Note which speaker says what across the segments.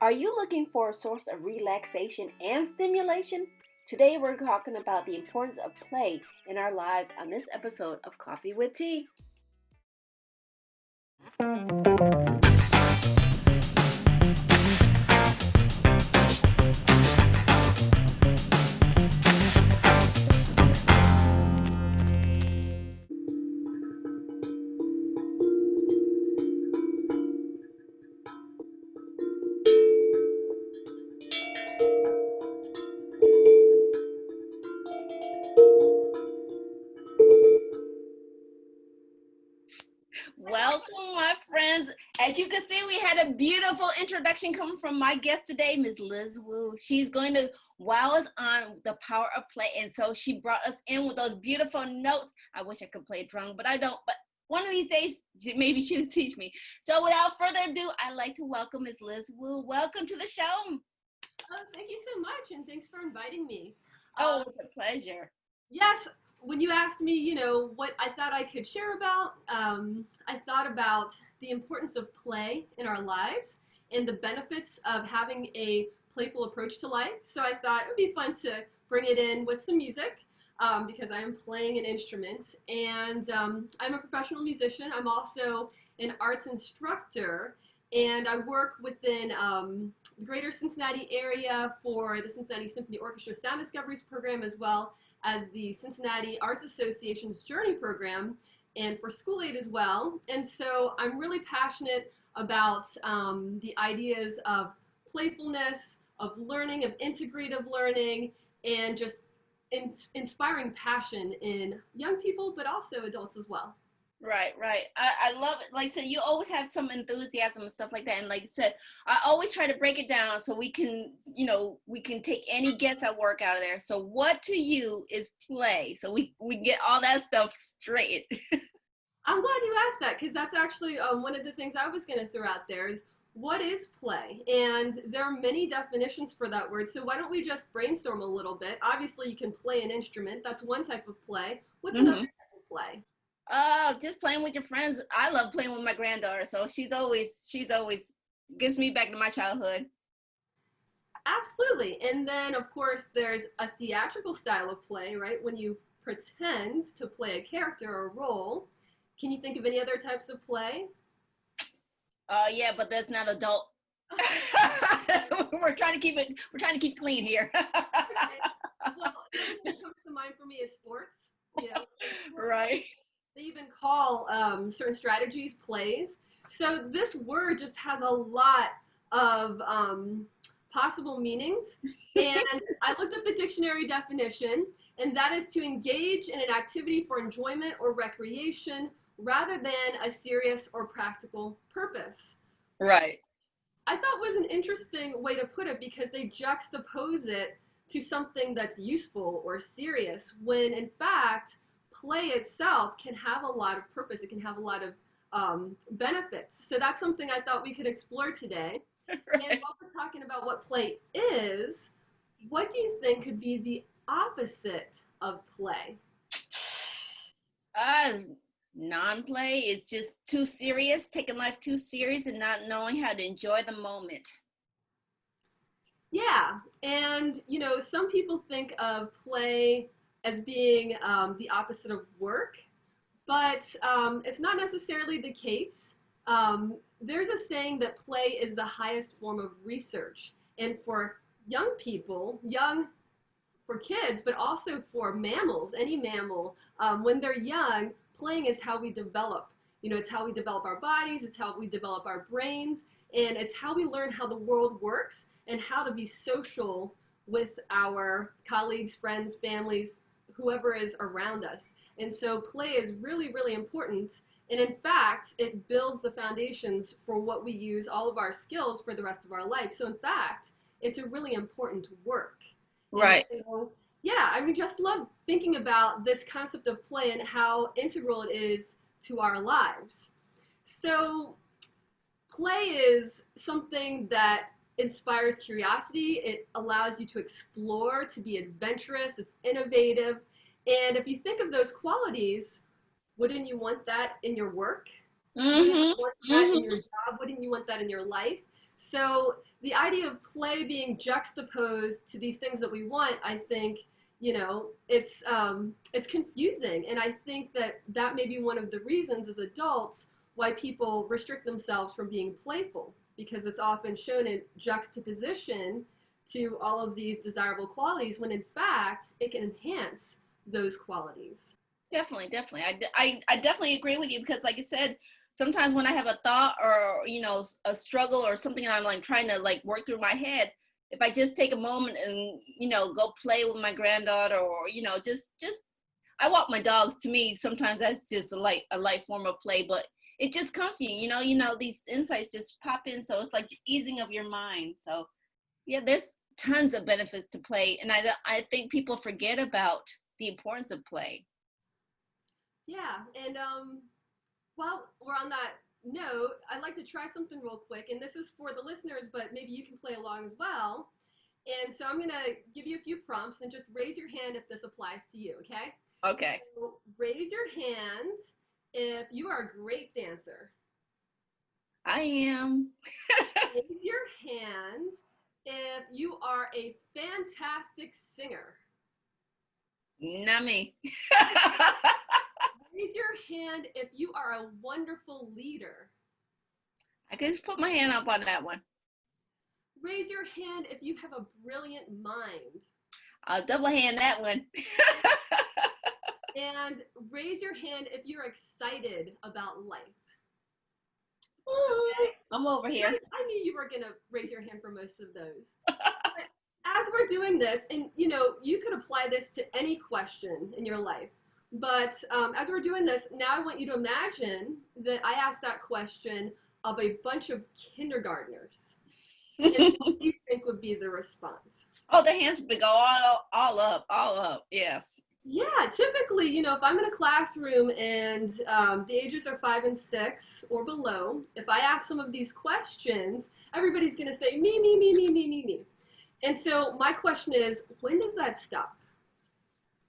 Speaker 1: Are you looking for a source of relaxation and stimulation? Today we're talking about the importance of play in our lives on this episode of Coffee with Tea. Welcome, my friends. As you can see, we had a beautiful introduction coming from my guest today, Miss Liz Wu. She's going to wow us on the power of play. And so she brought us in with those beautiful notes. I wish I could play drum, but I don't. But one of these days, maybe she'll teach me. So without further ado, I'd like to welcome Miss Liz Wu. Welcome to the show.
Speaker 2: Oh, thank you so much, and thanks for inviting me.
Speaker 1: Oh, it's a pleasure.
Speaker 2: Yes, when you asked me, what I thought I could share about, I thought about the importance of play in our lives and the benefits of having a playful approach to life. So I thought it would be fun to bring it in with some music because I am playing an instrument, and I'm a professional musician. I'm also an arts instructor, and I work within the greater Cincinnati area for the Cincinnati Symphony Orchestra Sound Discoveries program, as well as the Cincinnati Arts Association's Journey program, and for School Aid as well. And so I'm really passionate about the ideas of playfulness, of learning, of integrative learning, and just inspiring passion in young people, but also adults as well.
Speaker 1: Right. I love it. Like I said, you always have some enthusiasm and stuff like that. And like I said, I always try to break it down so we can, we can take any gets at work out of there. So what to you is play? So we get all that stuff straight.
Speaker 2: I'm glad you asked that, because that's actually one of the things I was going to throw out there is, what is play? And there are many definitions for that word. So why don't we just brainstorm a little bit? Obviously, you can play an instrument. That's one type of play. What's another type of play?
Speaker 1: Just playing with your friends. I love playing with my granddaughter. So she's always gets me back to my childhood.
Speaker 2: Absolutely. And then, of course, there's a theatrical style of play, right? When you pretend to play a character or a role. Can you think of any other types of play?
Speaker 1: Yeah, but that's not adult. We're trying to keep clean here.
Speaker 2: Well, what comes to mind for me is sports.
Speaker 1: Right.
Speaker 2: They even call certain strategies plays. So this word just has a lot of possible meanings. And I looked up the dictionary definition, and that is to engage in an activity for enjoyment or recreation rather than a serious or practical purpose.
Speaker 1: Right.
Speaker 2: I thought was an interesting way to put it, because they juxtapose it to something that's useful or serious, when in fact play itself can have a lot of purpose. It can have a lot of benefits. So that's something I thought we could explore today. Right. And while we're talking about what play is, what do you think could be the opposite of play?
Speaker 1: Non-play is just too serious, taking life too serious and not knowing how to enjoy the moment.
Speaker 2: Yeah, and some people think of play as being the opposite of work, but it's not necessarily the case. There's a saying that play is the highest form of research, and for young people, for kids, but also for mammals, any mammal, when they're young, playing is how we develop. It's how we develop our bodies, it's how we develop our brains, and it's how we learn how the world works and how to be social with our colleagues, friends, families, whoever is around us. And so play is really, really important. And in fact, it builds the foundations for what we use all of our skills for the rest of our life. So in fact, it's a really important work.
Speaker 1: Right.
Speaker 2: And so, yeah, I mean, just love thinking about this concept of play and how integral it is to our lives. So play is something that inspires curiosity. It allows you to explore, to be adventurous. It's innovative. And if you think of those qualities, wouldn't you want that in your work?
Speaker 1: Mm-hmm.
Speaker 2: Wouldn't you want that in your job? Wouldn't you want that in your life? So the idea of play being juxtaposed to these things that we want, I think, it's confusing, and I think that may be one of the reasons as adults why people restrict themselves from being playful, because it's often shown in juxtaposition to all of these desirable qualities when in fact it can enhance those qualities.
Speaker 1: Definitely, definitely. I definitely agree with you because, like I said, sometimes when I have a thought or a struggle or something, and I'm like trying to like work through my head. If I just take a moment and go play with my granddaughter, or just I walk my dogs. To me, sometimes that's just a light form of play, but it just comes to you. These insights just pop in, so it's like easing of your mind. So yeah, there's tons of benefits to play, and I think people forget about the importance of play.
Speaker 2: Yeah, and while we're on that note, I'd like to try something real quick, and this is for the listeners, but maybe you can play along as well. And so I'm going to give you a few prompts and just raise your hand if this applies to you, okay?
Speaker 1: Okay.
Speaker 2: So raise your hand if you are a great dancer.
Speaker 1: I am.
Speaker 2: Raise your hand if you are a fantastic singer.
Speaker 1: Not me.
Speaker 2: Raise your hand if you are a wonderful leader.
Speaker 1: I can just put my hand up on that one.
Speaker 2: Raise your hand if you have a brilliant mind.
Speaker 1: I'll double hand that one.
Speaker 2: And raise your hand if you're excited about life.
Speaker 1: Okay. I'm over here.
Speaker 2: I knew you were going to raise your hand for most of those. But as we're doing this, and you could apply this to any question in your life. But as we're doing this, now I want you to imagine that I asked that question of a bunch of kindergartners. And what do you think would be the response?
Speaker 1: Oh, their hands would go all up. Yes.
Speaker 2: Yeah, typically, if I'm in a classroom and the ages are 5 and 6 or below, if I ask some of these questions, everybody's going to say, me, me, me, me, me, me, me. And so my question is, when does that stop?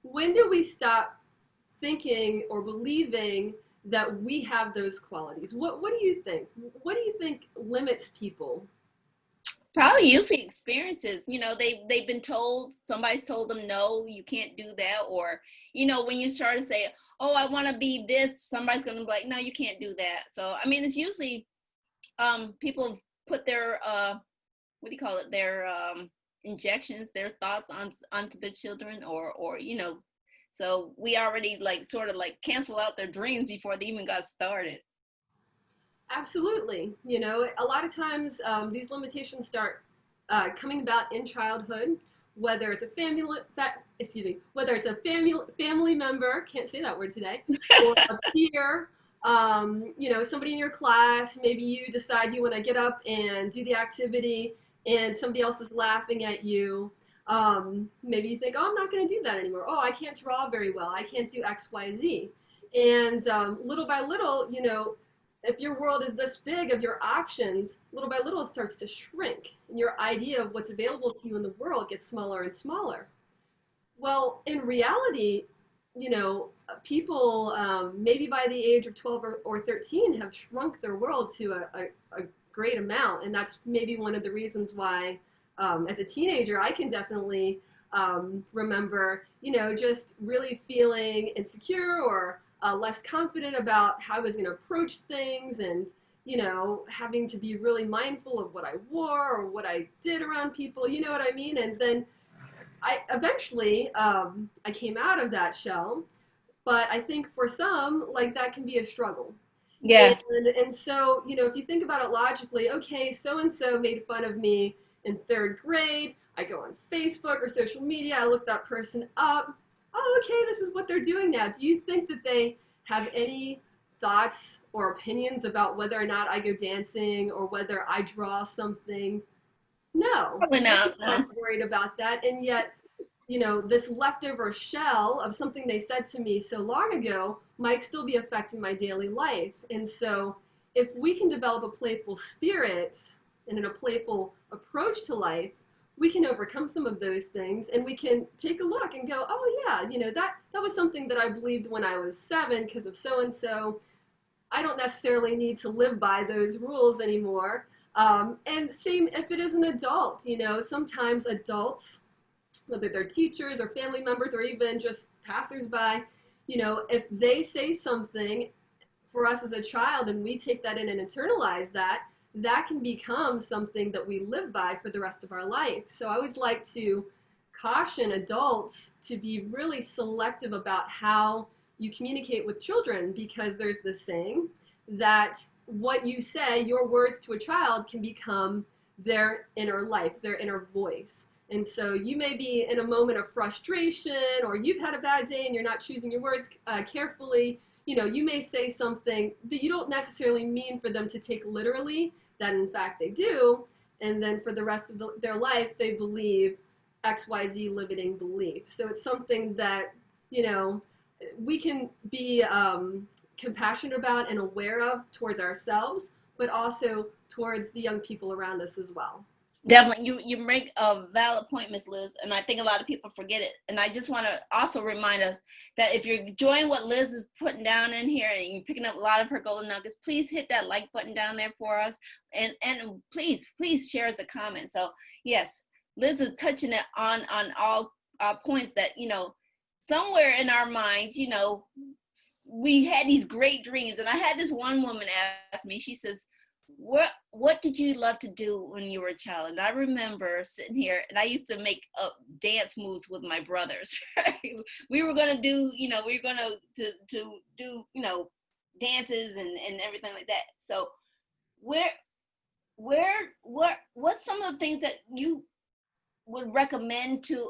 Speaker 2: When do we stop thinking or believing that we have those qualities? What do you think? What do you think limits people?
Speaker 1: Probably usually experiences. They've been told, somebody's told them, no, you can't do that. Or, when you start to say, oh, I want to be this, somebody's going to be like, no, you can't do that. So, I mean, it's usually people put their, what do you call it? Their injections, their thoughts onto their children or, so we already sort of cancel out their dreams before they even got started.
Speaker 2: Absolutely. A lot of times these limitations start coming about in childhood, whether it's a family member, can't say that word today, or a peer, somebody in your class. Maybe you decide you want to get up and do the activity and somebody else is laughing at you. Maybe you think, oh, I'm not going to do that anymore. Oh, I can't draw very well. I can't do X, Y, Z. And little by little, if your world is this big of your options, little by little it starts to shrink, and your idea of what's available to you in the world gets smaller and smaller. Well, in reality, people maybe by the age of 12 or 13 have shrunk their world to a great amount, and that's maybe one of the reasons why as a teenager I can definitely remember, just really feeling insecure or less confident about how I was going to approach things, and having to be really mindful of what I wore or what I did around people, you know what I mean? And then I eventually I came out of that shell, but I think for some, that can be a struggle.
Speaker 1: Yeah.
Speaker 2: And so, if you think about it logically, okay, so and so made fun of me in 3rd grade. I go on Facebook or social media, I look that person up. Oh, okay, this is what they're doing now. Do you think that they have any thoughts or opinions about whether or not I go dancing or whether I draw something? No.
Speaker 1: Probably not.
Speaker 2: I'm not worried about that. And yet, this leftover shell of something they said to me so long ago might still be affecting my daily life. And so if we can develop a playful spirit and a playful approach to life, we can overcome some of those things, and we can take a look and go, oh yeah, that was something that I believed when I was 7 because of so-and-so. I don't necessarily need to live by those rules anymore. And same if it is an adult, you know, sometimes adults, whether they're teachers or family members or even just passersby, you know, if they say something for us as a child and we take that in and internalize that, that can become something that we live by for the rest of our life. So I always like to caution adults to be really selective about how you communicate with children, because there's this saying that what you say, your words to a child, can become their inner life, their inner voice. And so you may be in a moment of frustration, or you've had a bad day and you're not choosing your words carefully. You know, you may say something that you don't necessarily mean for them to take literally, that in fact they do, and then for the rest of their life they believe XYZ limiting belief. So it's something that, you know, we can be compassionate about and aware of towards ourselves, but also towards the young people around us as well.
Speaker 1: Definitely, you make a valid point, Miss Liz, and I think a lot of people forget it. And I just want to also remind us that if you're enjoying what Liz is putting down in here and you're picking up a lot of her golden nuggets, please hit that like button down there for us, and please share us a comment. So yes, Liz is touching it on all points that, you know, somewhere in our minds, you know, we had these great dreams. And I had this one woman ask me, she says, what did you love to do when you were a child? And I remember sitting here, and I used to make up dance moves with my brothers. Right? We were going to do, you know, we were going to do, you know, dances and everything like that. So what's some of the things that you would recommend to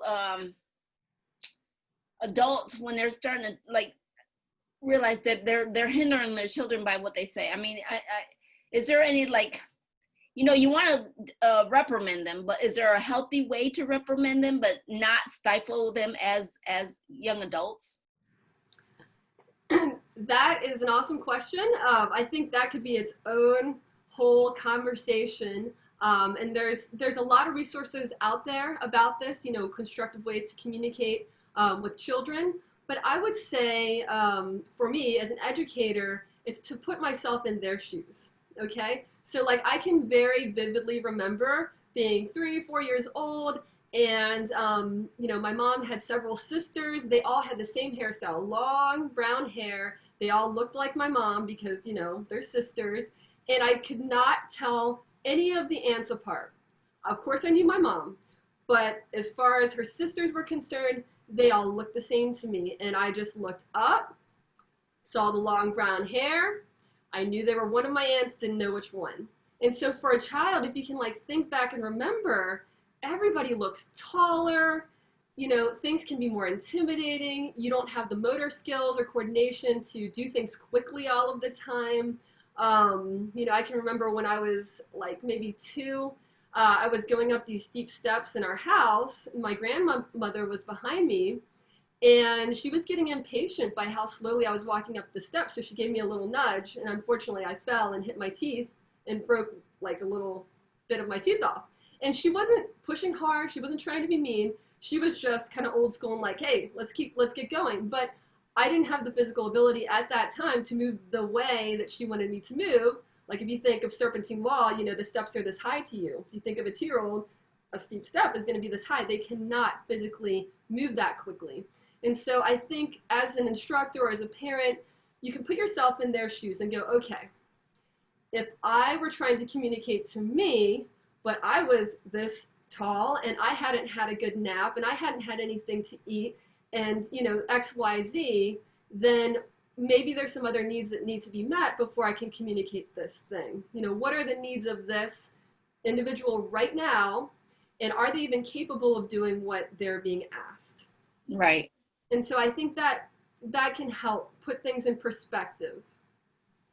Speaker 1: adults when they're starting to like realize that they're hindering their children by what they say? I mean, is there any, like, you know, you want to reprimand them, but is there a healthy way to reprimand them but not stifle them as young adults?
Speaker 2: That is an awesome question. I think that could be its own whole conversation. And there's a lot of resources out there about this, you know, constructive ways to communicate with children. But I would say, for me as an educator, it's to put myself in their shoes. Okay, so like I can very vividly remember being 3, 4 years old, and you know, my mom had several sisters. They all had the same hairstyle, long brown hair. They all looked like my mom because, you know, they're sisters, and I could not tell any of the aunts apart. Of course, I knew my mom, but as far as her sisters were concerned, they all looked the same to me, and I just looked up, saw the long brown hair. I knew they were one of my aunts, didn't know which one. And so for a child, if you can like think back and remember, everybody looks taller, you know, things can be more intimidating. You don't have the motor skills or coordination to do things quickly all of the time. You know, I can remember when I was like maybe 2, I was going up these steep steps in our house, and my grandmother was behind me. And she was getting impatient by how slowly I was walking up the steps, so she gave me a little nudge, and unfortunately I fell and hit my teeth and broke like a little bit of my tooth off. And she wasn't pushing hard, she wasn't trying to be mean, she was just kind of old school and like, hey, let's get going. But I didn't have the physical ability at that time to move the way that she wanted me to move. Like if you think of serpentine wall, you know, the steps are this high to you. If you think of a 2-year-old, a steep step is going to be this high. They cannot physically move that quickly. And so I think as an instructor or as a parent, you can put yourself in their shoes and go, okay, if I were trying to communicate to me, but I was this tall and I hadn't had a good nap and I hadn't had anything to eat and, you know, XYZ, then maybe there's some other needs that need to be met before I can communicate this thing. You know, what are the needs of this individual right now? And are they even capable of doing what they're being asked?
Speaker 1: Right.
Speaker 2: And so I think that can help put things in perspective.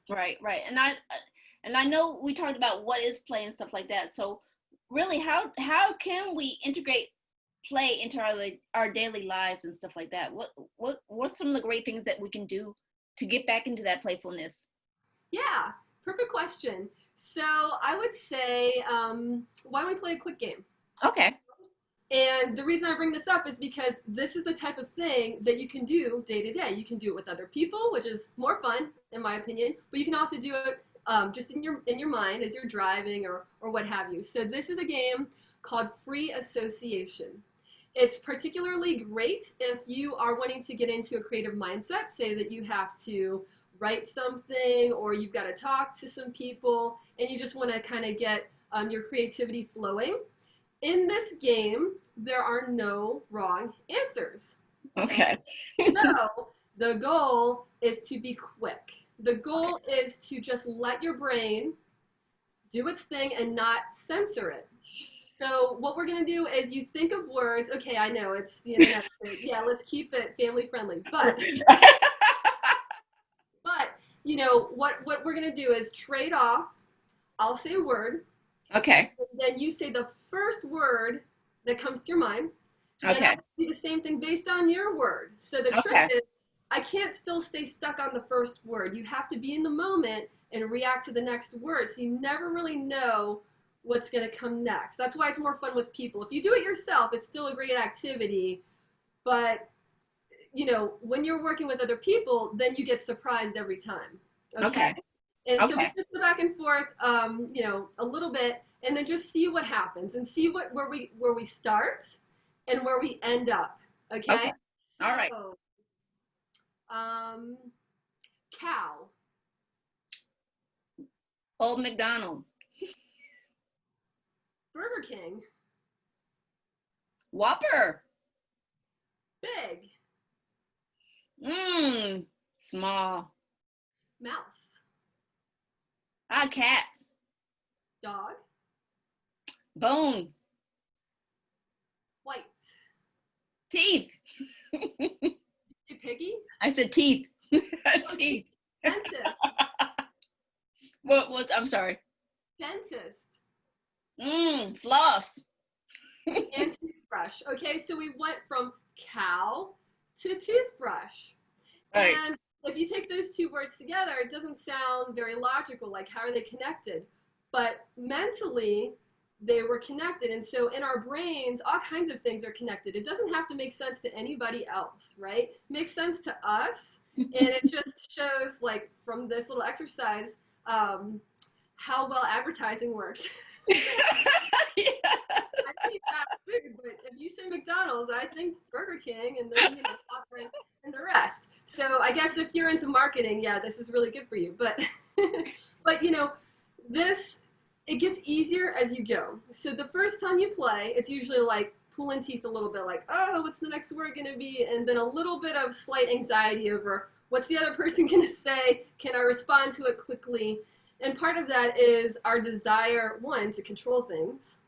Speaker 1: Right. And I know we talked about what is play and stuff like that. So really, how can we integrate play into our daily lives and stuff like that? What's some of the great things that we can do to get back into that playfulness?
Speaker 2: Yeah, perfect question. So I would say, why don't we play a quick game?
Speaker 1: Okay.
Speaker 2: And the reason I bring this up is because this is the type of thing that you can do day to day. You can do it with other people, which is more fun, in my opinion, but you can also do it just in your mind as you're driving or what have you. So this is a game called Free Association. It's particularly great if you are wanting to get into a creative mindset, say that you have to write something or you've got to talk to some people and you just want to kind of get your creativity flowing. In this game, there are no wrong answers.
Speaker 1: Okay.
Speaker 2: So the goal is to be quick. The goal is to just let your brain do its thing and not censor it. So what we're going to do is you think of words. Okay, I know it's the internet. So yeah, let's keep it family friendly. But you know what we're going to do is trade off. I'll say a word.
Speaker 1: Okay.
Speaker 2: And then you say the first word that comes to your mind.
Speaker 1: Okay.
Speaker 2: And I'll do the same thing based on your word. So the trick is I can't still stay stuck on the first word. You have to be in the moment and react to the next word. So you never really know what's going to come next. That's why it's more fun with people. If you do it yourself, it's still a great activity. But, you know, when you're working with other people, then you get surprised every time. Okay. And so we just go back and forth, you know, a little bit, and then just see what happens and see where we start and where we end up. Okay.
Speaker 1: All right.
Speaker 2: Cow.
Speaker 1: Old McDonald.
Speaker 2: Burger King.
Speaker 1: Whopper.
Speaker 2: Big.
Speaker 1: Small.
Speaker 2: Mouse.
Speaker 1: Cat.
Speaker 2: Dog.
Speaker 1: Bone.
Speaker 2: White.
Speaker 1: Teeth.
Speaker 2: Piggy.
Speaker 1: I said teeth. Teeth.
Speaker 2: Dentist.
Speaker 1: What was? I'm sorry.
Speaker 2: Dentist.
Speaker 1: Floss.
Speaker 2: And toothbrush. Okay, so we went from cow to toothbrush.
Speaker 1: Right.
Speaker 2: And if you take those two words together, it doesn't sound very logical, like how are they connected? But mentally, they were connected. And so in our brains, all kinds of things are connected. It doesn't have to make sense to anybody else, right? It makes sense to us. And it just shows, like, from this little exercise, how well advertising works.
Speaker 1: Yeah.
Speaker 2: I think fast food, but if you say McDonald's, I think Burger King, and then, you know, and the rest. So I guess if you're into marketing, yeah, this is really good for you. But, but you know, it gets easier as you go. So the first time you play, it's usually like pulling teeth a little bit, like, oh, what's the next word going to be? And then a little bit of slight anxiety over what's the other person going to say? Can I respond to it quickly? And part of that is our desire, one, to control things,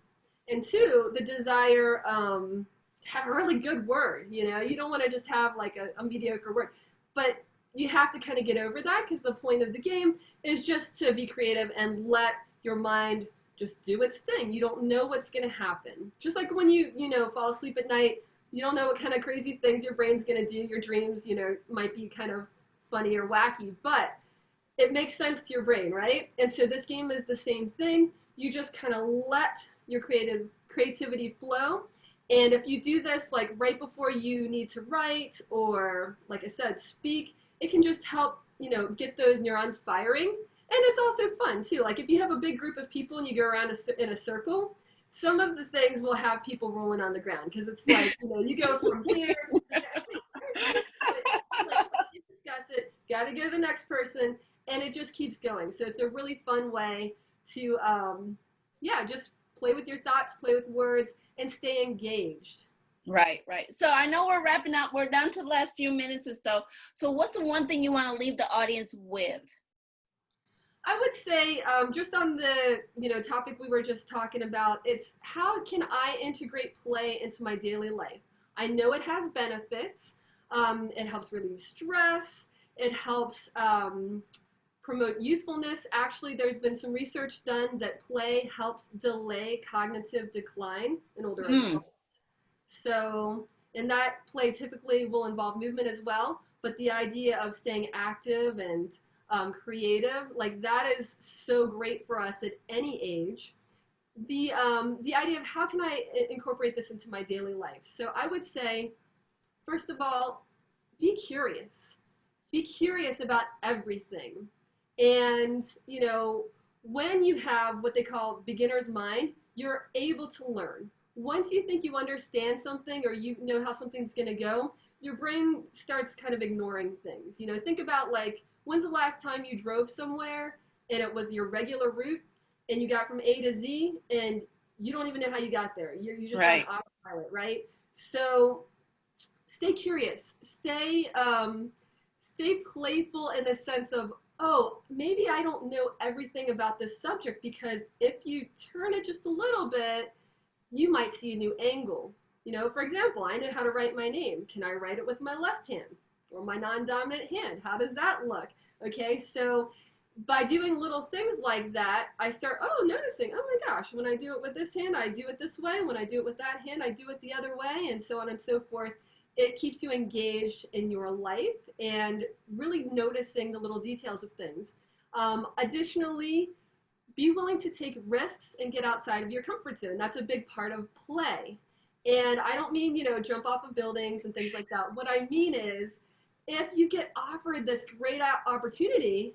Speaker 2: and two, the desire to have a really good word. You know, you don't want to just have like a mediocre word, but you have to kind of get over that because the point of the game is just to be creative and let your mind just do its thing. You don't know what's going to happen. Just like when you know, fall asleep at night, you don't know what kind of crazy things your brain's going to do. Your dreams, you know, might be kind of funny or wacky, but it makes sense to your brain, right? And so this game is the same thing. You just kind of let your creativity flow. And if you do this like right before you need to write or, like I said, speak, it can just help, you know, get those neurons firing. And it's also fun too. Like if you have a big group of people and you go around in a circle, some of the things will have people rolling on the ground because it's like, you know, you go from here to there, discuss it, got to go to the next person, and it just keeps going. So it's a really fun way to, yeah, just play with your thoughts, play with words, and stay engaged.
Speaker 1: Right. So I know we're wrapping up. We're down to the last few minutes or so. So what's the one thing you want to leave the audience with?
Speaker 2: I would say, just on the topic we were just talking about, it's how can I integrate play into my daily life? I know it has benefits. It helps relieve stress. It helps promote usefulness. Actually, there's been some research done that play helps delay cognitive decline in older adults. So, and that play typically will involve movement as well, but the idea of staying active and creative, like that is so great for us at any age. The idea of how can I incorporate this into my daily life? So I would say, first of all, be curious. Be curious about everything. And, you know, when you have what they call beginner's mind, you're able to learn. Once you think you understand something or you know how something's going to go, your brain starts kind of ignoring things. You know, think about like, when's the last time you drove somewhere and it was your regular route and you got from A to Z and you don't even know how you got there. You're just on
Speaker 1: Right.
Speaker 2: autopilot, right? So stay curious, stay playful in the sense of, oh, maybe I don't know everything about this subject, because if you turn it just a little bit, you might see a new angle. You know, for example, I know how to write my name. Can I write it with my left hand or my non-dominant hand? How does that look? Okay, so by doing little things like that, I start, noticing, oh my gosh, when I do it with this hand, I do it this way. When I do it with that hand, I do it the other way, and so on and so forth. It keeps you engaged in your life and really noticing the little details of things. Additionally, be willing to take risks and get outside of your comfort zone. That's a big part of play. And I don't mean, jump off of buildings and things like that. What I mean is, if you get offered this great opportunity,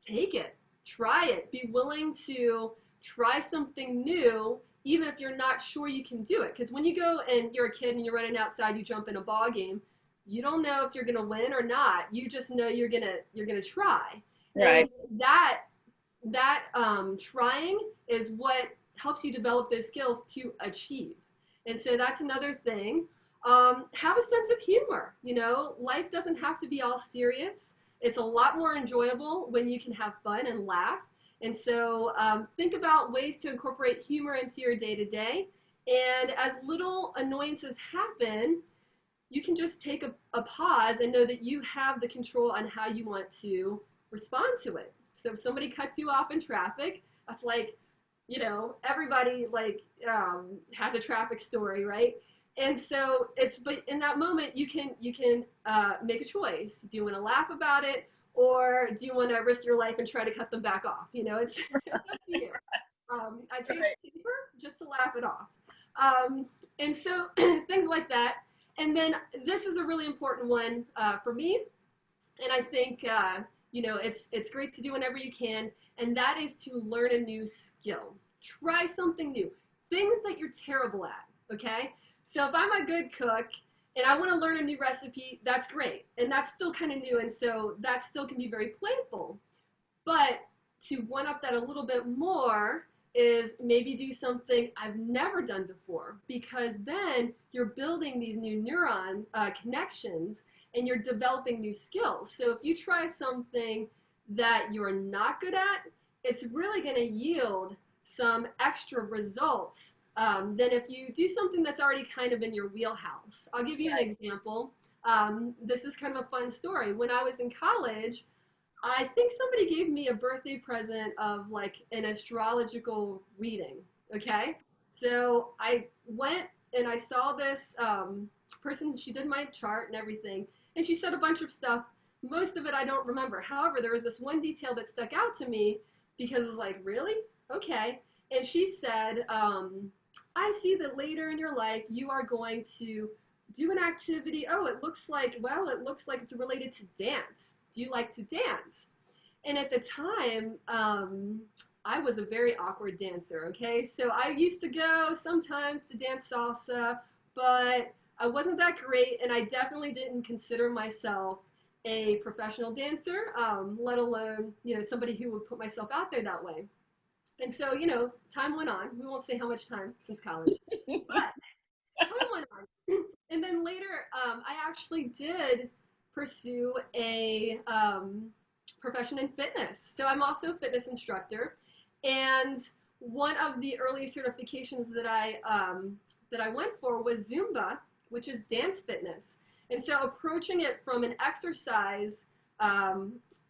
Speaker 2: take it, try it, be willing to try something new, even if you're not sure you can do it. Because when you go and you're a kid and you're running outside, you jump in a ball game, you don't know if you're going to win or not. You just know you're gonna try.
Speaker 1: Right.
Speaker 2: And that trying is what helps you develop those skills to achieve. And so that's another thing. Have a sense of humor. You know, life doesn't have to be all serious. It's a lot more enjoyable when you can have fun and laugh. And so think about ways to incorporate humor into your day-to-day. And as little annoyances happen, you can just take a pause and know that you have the control on how you want to respond to it. So if somebody cuts you off in traffic, that's like, everybody has a traffic story, right? And so but in that moment, you can make a choice. Do you want to laugh about it, or do you want to risk your life and try to cut them back off? It's up to you. I'd say it's safer just to laugh it off. And so things like that. And then this is a really important one for me, and I think it's great to do whenever you can, and that is to learn a new skill. Try something new, things that you're terrible at. Okay. So if I'm a good cook and I want to learn a new recipe, that's great. And that's still kind of new. And so that still can be very playful. But to one up that a little bit more is maybe do something I've never done before, because then you're building these new neuron connections and you're developing new skills. So if you try something that you're not good at, it's really going to yield some extra results than if you do something that's already kind of in your wheelhouse. I'll give you an example. This is kind of a fun story. When I was in college, I think somebody gave me a birthday present of like an astrological reading, okay? So I went and I saw this person, she did my chart and everything, and she said a bunch of stuff. Most of it I don't remember. However, there was this one detail that stuck out to me because it was like, really? Okay. And she said, I see that later in your life you are going to do an activity. Oh, it looks like it's related to dance. Do you like to dance? And at the time, I was a very awkward dancer, okay? So I used to go sometimes to dance salsa, but I wasn't that great, and I definitely didn't consider myself a professional dancer, let alone, somebody who would put myself out there that way. And so, time went on. We won't say how much time since college, but time went on. And then later, I actually did pursue a profession in fitness. So I'm also a fitness instructor. And one of the early certifications that I went for was Zumba, which is dance fitness. And so approaching it from an exercise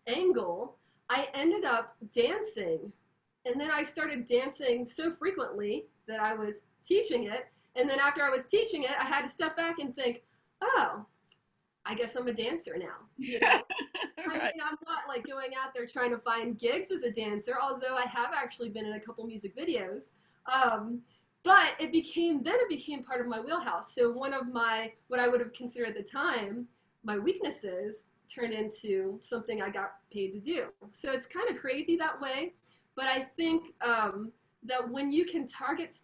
Speaker 2: angle, I ended up dancing. And then I started dancing so frequently that I was teaching it. And then after I was teaching it, I had to step back and think, oh, I guess I'm a dancer now.
Speaker 1: Right.
Speaker 2: I mean, I'm not like going out there trying to find gigs as a dancer, although I have actually been in a couple music videos. But it became part of my wheelhouse. So one of what I would have considered at the time, my weaknesses turned into something I got paid to do. So it's kind of crazy that way. But I think that when you can target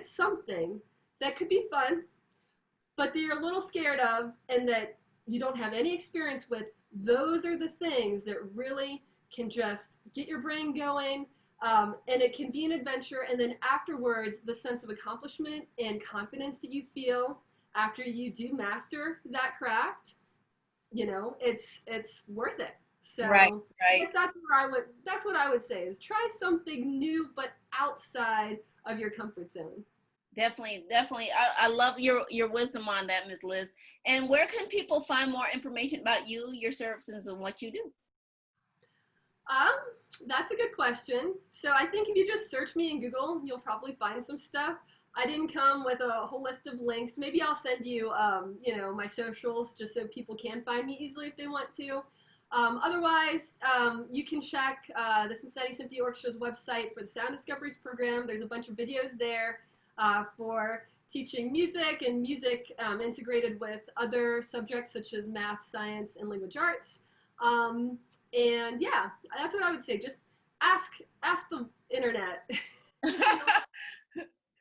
Speaker 2: something that could be fun, but that you're a little scared of and that you don't have any experience with, those are the things that really can just get your brain going. And it can be an adventure. And then afterwards, the sense of accomplishment and confidence that you feel after you do master that craft, it's worth it. So
Speaker 1: Right.
Speaker 2: I guess that's what I would say is try something new, but outside of your comfort zone.
Speaker 1: Definitely. I love your wisdom on that, Ms. Liz. And where can people find more information about you, your services, and what you do?
Speaker 2: That's a good question. So I think if you just search me in Google, you'll probably find some stuff. I didn't come with a whole list of links. Maybe I'll send you, my socials just so people can find me easily if they want to. Otherwise, you can check the Cincinnati Symphony Orchestra's website for the Sound Discoveries program. There's a bunch of videos there for teaching music and music integrated with other subjects such as math, science, and language arts. And yeah, that's what I would say. Just ask the internet.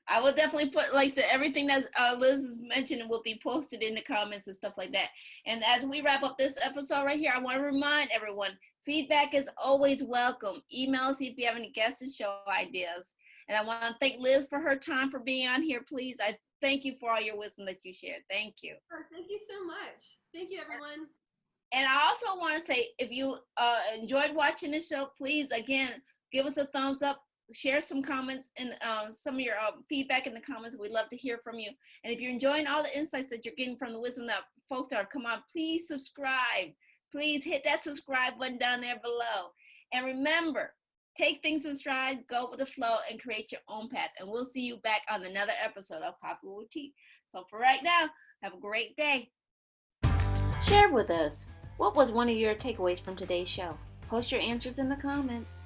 Speaker 1: I will definitely put, like I said, everything that Liz has mentioned will be posted in the comments and stuff like that. And as we wrap up this episode right here, I want to remind everyone, feedback is always welcome. Email us if you have any guests and show ideas. And I want to thank Liz for her time for being on here, please. I thank you for all your wisdom that you shared. Thank you.
Speaker 2: Thank you so much. Thank you, everyone.
Speaker 1: And I also want to say, if you enjoyed watching the show, please, again, give us a thumbs up. Share some comments and some of your feedback in the comments. We'd love to hear from you. And if you're enjoying all the insights that you're getting from the wisdom that folks are, come on, please subscribe. Please hit that subscribe button down there below. And remember, take things in stride, go with the flow, and create your own path. And we'll see you back on another episode of Coffee with Tea. So for right now, have a great day. Share with us, what was one of your takeaways from today's show? Post your answers in the comments.